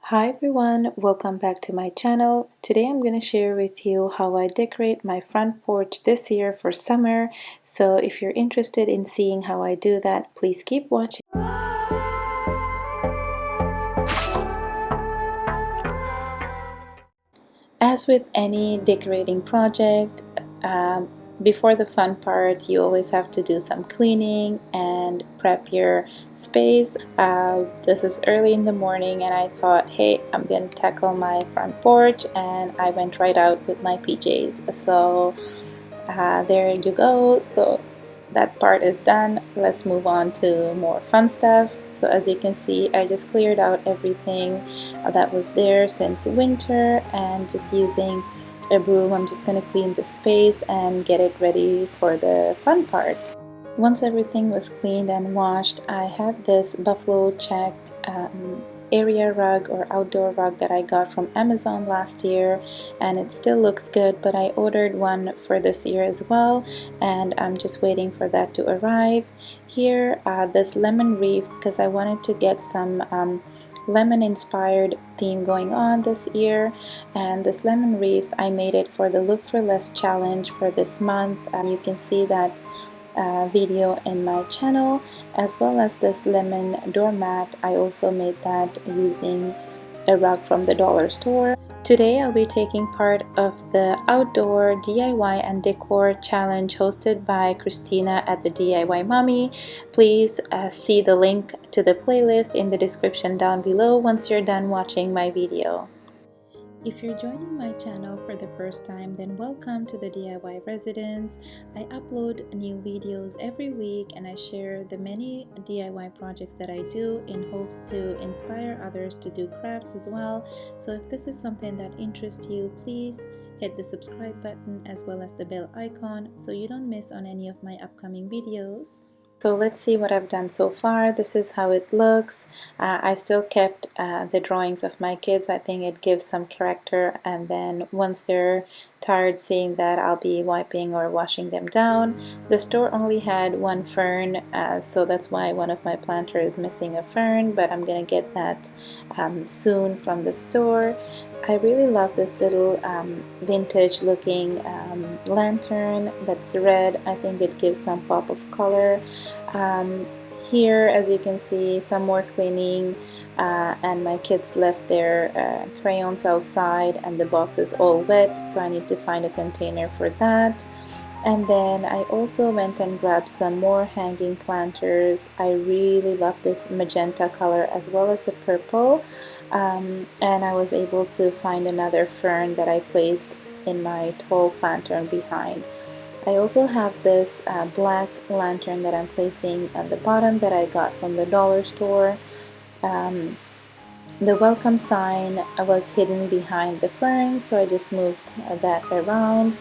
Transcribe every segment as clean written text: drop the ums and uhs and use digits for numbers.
Hi everyone, welcome back to my channel. Today I'm going to share with you how I decorate my front porch this year for summer. So if you're interested in seeing how I do that, please keep watching. As with any decorating project, before the fun part, you always have to do some cleaning and prep your space. This is early in the morning and I thought, hey, I'm going to tackle my front porch, and I went right out with my PJs. So there you go. So that part is done. Let's move on to more fun stuff. So as you can see, I just cleared out everything that was there since winter, and just using a broom, I'm just going to clean the space and get it ready for the fun part. Once everything was cleaned and washed, I had this buffalo check area rug or outdoor rug that I got from Amazon last year, and it still looks good, but I ordered one for this year as well, and I'm just waiting for that to arrive. Here, this lemon wreath, because I wanted to get some lemon inspired theme going on this year, and this lemon wreath, I made it for the Look for Less challenge for this month. You can see that video in my channel, as well as this lemon doormat. I also made that using a rug from the dollar store. Today I'll be taking part of the outdoor DIY and decor challenge hosted by Christina at the DIY Mommy. Please see the link to the playlist in the description down below once you're done watching my video. If you're joining my channel for the first time, then welcome to the DIY Residence. I upload new videos every week and I share the many DIY projects that I do in hopes to inspire others to do crafts as well. So if this is something that interests you, please hit the subscribe button as well as the bell icon so you don't miss on any of my upcoming videos. So let's see what I've done so far. This is how it looks. I still kept the drawings of my kids. I think it gives some character, and then once they're tired seeing that, I'll be wiping or washing them down. The store only had one fern, so that's why one of my planters is missing a fern, but I'm gonna get that soon from the store. I really love this little vintage looking lantern that's red. I think it gives some pop of color. Here, as you can see, some more cleaning, and my kids left their crayons outside and the box is all wet, so I need to find a container for that. And then I also went and grabbed some more hanging planters. I really love this magenta color as well as the purple, and I was able to find another fern that I placed in my tall planter behind. I also have this black lantern that I'm placing at the bottom that I got from the dollar store. The welcome sign was hidden behind the fern, so I just moved that around,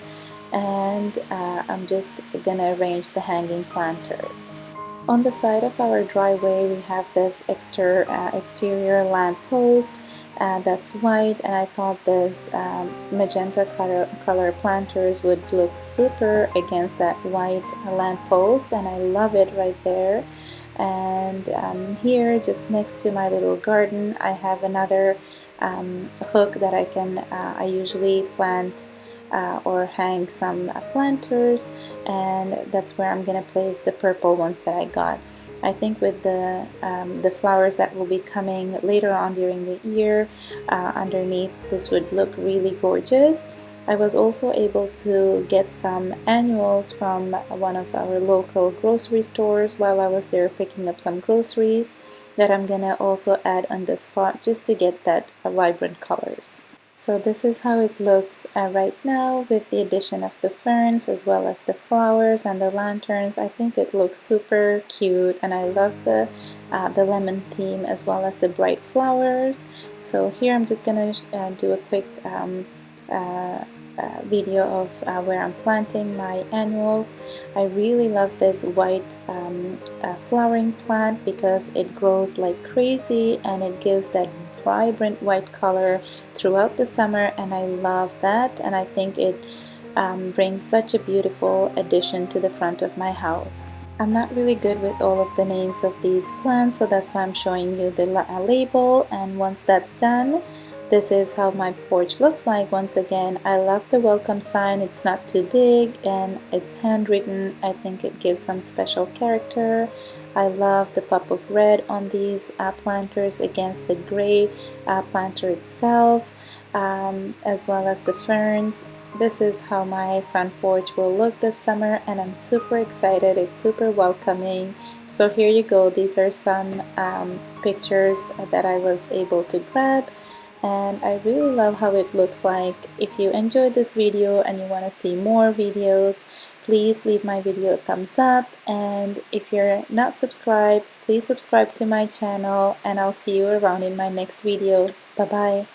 and I'm just gonna arrange the hanging planters. On the side of our driveway, we have this exterior lamp post that's white, and I thought this magenta color planters would look super against that white lamp post, and I love it right there. And here, just next to my little garden, I have another hook that I usually plant or hang some planters, and that's where I'm gonna place the purple ones that I got. I think with the flowers that will be coming later on during the year underneath, this would look really gorgeous. I was also able to get some annuals from one of our local grocery stores while I was there picking up some groceries that I'm gonna also add on the spot just to get that vibrant colors. So this is how it looks right now with the addition of the ferns as well as the flowers and the lanterns. I think it looks super cute, and I love the lemon theme as well as the bright flowers. So here I'm just gonna do a quick video of where I'm planting my annuals. I really love this white flowering plant because it grows like crazy and it gives that vibrant white color throughout the summer, and I love that, and I think it brings such a beautiful addition to the front of my house. I'm not really good with all of the names of these plants, so that's why I'm showing you the label. And once that's done, this is how my porch looks like. Once again, I love the welcome sign. It's not too big and it's handwritten. I think it gives some special character. I love the pop of red on these planters against the gray planter itself, as well as the ferns. This is how my front porch will look this summer, and I'm super excited. It's super welcoming. So here you go. These are some pictures that I was able to grab, and I really love how it looks like. If you enjoyed this video and you want to see more videos, please leave my video a thumbs up, and if you're not subscribed, please subscribe to my channel, and I'll see you around in my next video. Bye bye.